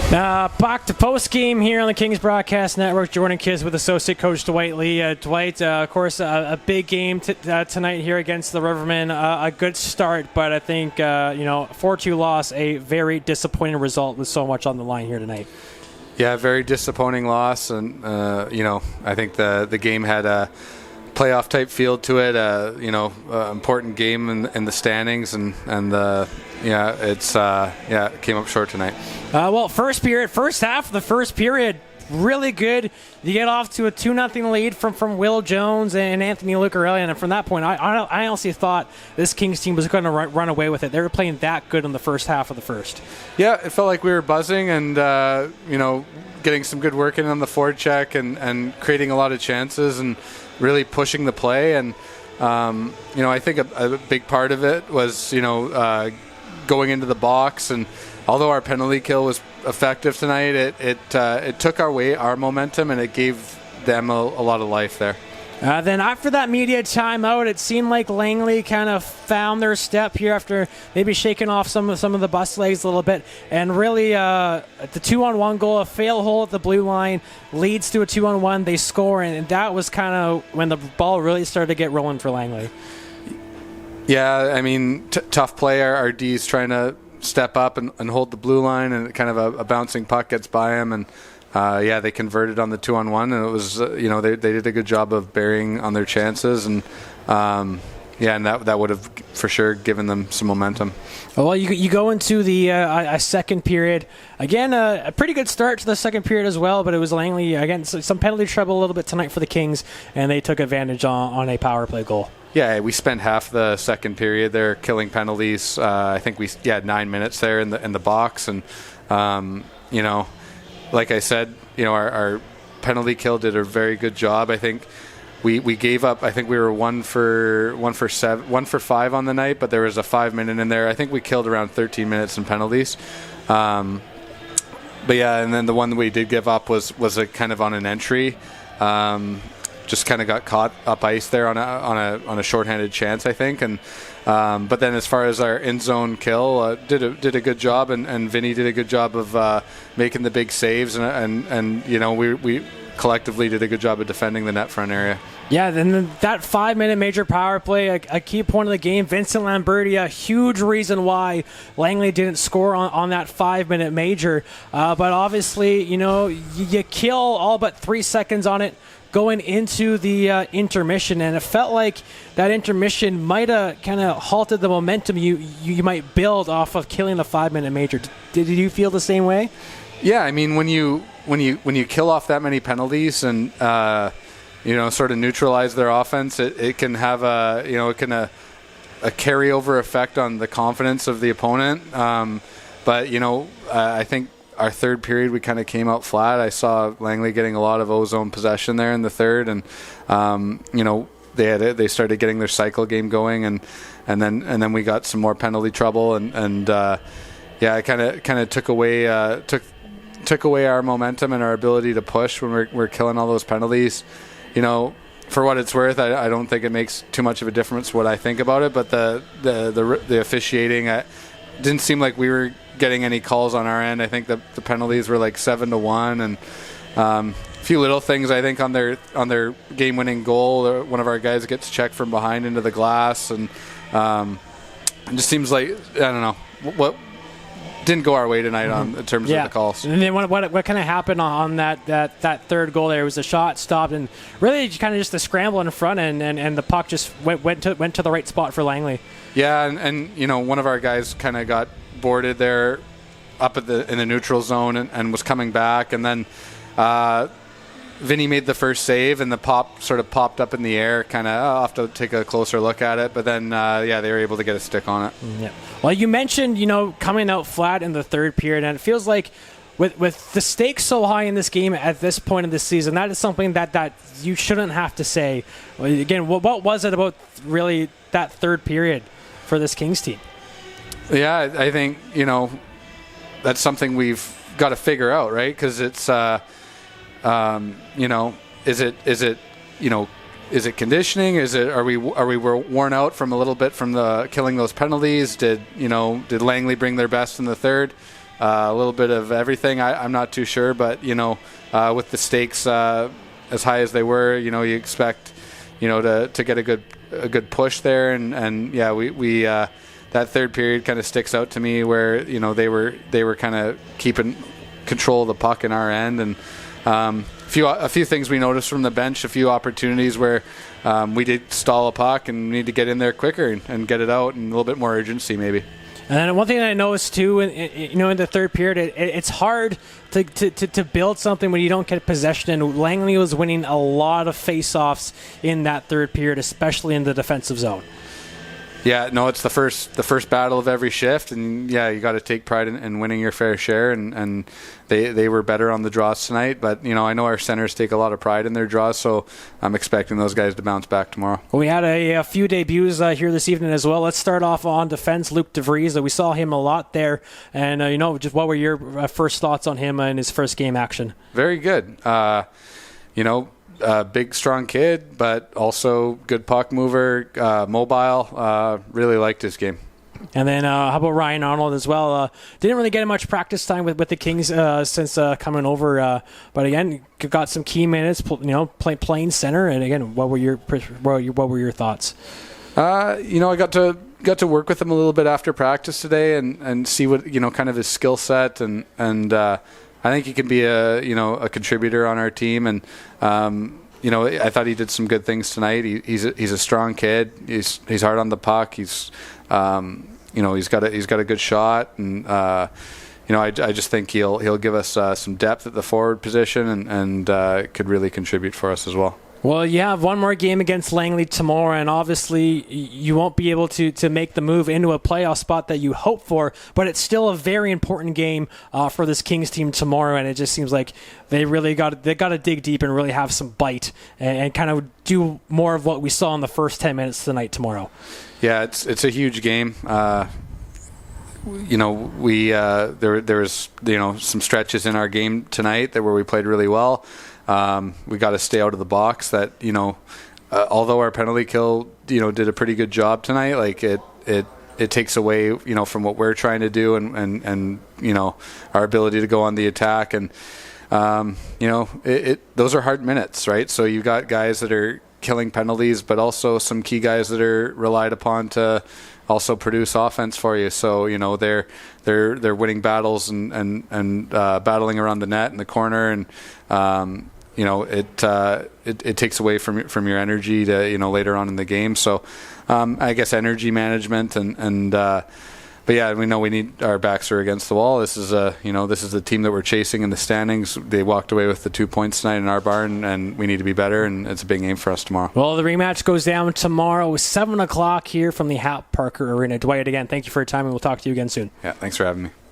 Back to Postgame here on the Kings Broadcast Network. Jordan Kiss with associate coach Dwight Lee. Dwight, of course, a big game tonight here against the Rivermen. A good start, but I think 4-2 loss, a very disappointing result with so much on the line here tonight. Yeah, very disappointing loss, and I think the game had a playoff type feel to it. Important game in the standings, and it came up short tonight. First half of the first period, really good. You get off to a 2-0 lead from Will Jones and Anthony Lucarelli, and from that point, I honestly thought this Kings team was going to run away with it. They were playing that good in the first half of the first. Yeah, it felt like we were buzzing and getting some good work in on the forecheck and creating a lot of chances and really pushing the play. And I think a big part of it was going into the box, and although our penalty kill was effective tonight, it took away our momentum and it gave them a lot of life there. Then after that media timeout, it seemed like Langley kind of found their step here after maybe shaking off some of the bus legs a little bit, and really the 2-on-1 goal, a fail hole at the blue line, leads to a 2-on-1. They score, and that was kind of when the ball really started to get rolling for Langley. Yeah, I mean, tough play. Our D's trying to step up and hold the blue line, and kind of a bouncing puck gets by him, and they converted on the 2-on-1, and it was they did a good job of burying on their chances, and and that would have for sure given them some momentum. Well, you go into the second period again, a pretty good start to the second period as well, but it was Langley again, some penalty trouble a little bit tonight for the Kings, and they took advantage on a power play goal. Yeah, we spent half the second period there killing penalties. I think we had 9 minutes there in the box, and like I said, our penalty kill did a very good job. I think we gave up. I think we were 1 for 5 on the night, but there was a 5-minute in there. I think we killed around 13 minutes in penalties. And then the one that we did give up was a kind of on an entry. Just kind of got caught up ice there on a shorthanded chance, I think, and but then as far as our in zone kill, did a good job, and Vinny did a good job of making the big saves, and we collectively did a good job of defending the net front area. Yeah, then that 5-minute major power play, a key point of the game. Vincent Lamberti, a huge reason why Langley didn't score on that 5-minute major, but obviously you kill all but 3 seconds on it going into the intermission, and it felt like that intermission might have kind of halted the momentum you might build off of killing the 5-minute major. Did you feel the same way? Yeah, I mean, when you kill off that many penalties and sort of neutralize their offense, it can have a carryover effect on the confidence of the opponent. I think our third period, we kind of came out flat. I saw Langley getting a lot of ozone possession there in the third, and they started getting their cycle game going, and then we got some more penalty trouble, and it kind of took away our momentum and our ability to push when we're killing all those penalties. For what it's worth, I don't think it makes too much of a difference what I think about it, but the officiating, didn't seem like we were getting any calls on our end. I think the penalties were like 7-1, and a few little things. I think on their game-winning goal, one of our guys gets checked from behind into the glass, and it just seems like, I don't know what didn't go our way tonight in terms of the calls. And then what kind of happened on that third goal there was a shot stopped, and really kind of just a scramble in front, and the puck just went to the right spot for Langley. Yeah, and one of our guys kind of got boarded there up in the neutral zone and was coming back, and then Vinny made the first save, and the pop sort of popped up in the air. Kind of, I'll have to take a closer look at it, but then they were able to get a stick on it. Yeah. Well, you mentioned coming out flat in the third period, and it feels like with the stakes so high in this game at this point in the season, that is something that you shouldn't have to say. Again, what was it about really that third period for this Kings team? Yeah, I think that's something we've got to figure out, right? Because it's is it conditioning? Are we worn out from a little bit from the killing those penalties? Did Langley bring their best in the third? a little bit of everything. I'm not too sure, but with the stakes as high as they were, you expect to get a good push there, and yeah, we that third period kind of sticks out to me where they were kind of keeping control of the puck in our end, and a few things we noticed from the bench, a few opportunities where we did stall a puck and need to get in there quicker and get it out, and a little bit more urgency maybe. And then one thing that I noticed too, in the third period, it's hard to build something when you don't get possession. And Langley was winning a lot of face-offs in that third period, especially in the defensive zone. Yeah, no, it's the first battle of every shift, and yeah, you got to take pride in winning your fair share, and they were better on the draws tonight, but I know our centers take a lot of pride in their draws, so I'm expecting those guys to bounce back tomorrow. Well, we had a few debuts here this evening as well. Let's start off on defense. Luke DeVries, we saw him a lot there, and just what were your first thoughts on him in his first game action? Very good. Big, strong kid, but also good puck mover, mobile. Really liked his game. And then how about Ryan Arnold as well? Didn't really get much practice time with the Kings since coming over, but again, got some key minutes. Playing center. And again, what were your thoughts? I got to work with him a little bit after practice today and see what kind of his skill set and. I think he can be a contributor on our team, and I thought he did some good things tonight. He's a strong kid. He's hard on the puck. He's got a good shot, and I just think he'll give us some depth at the forward position, and could really contribute for us as well. Well, you have one more game against Langley tomorrow, and obviously you won't be able to make the move into a playoff spot that you hope for, but it's still a very important game for this Kings team tomorrow, and it just seems like they got to dig deep and really have some bite and kind of do more of what we saw in the first 10 minutes tonight tomorrow. Yeah, it's a huge game. There was some stretches in our game tonight where we played really well. We got to stay out of the box. That although our penalty kill did a pretty good job tonight, like it takes away from what we're trying to do and our ability to go on the attack, and those are hard minutes, right? So you got guys that are killing penalties, but also some key guys that are relied upon to also produce offense for you. So they're winning battles and battling around the net in the corner, and it takes away from your energy to later on in the game. So I guess energy management and but yeah, we know we need our backs are against the wall. This is the team that we're chasing in the standings. They walked away with the 2 points tonight in our barn, and we need to be better, and it's a big game for us tomorrow. Well, the rematch goes down tomorrow, 7 o'clock here from the Hap Parker Arena. Dwight, again, thank you for your time, and we'll talk to you again soon. Yeah, thanks for having me.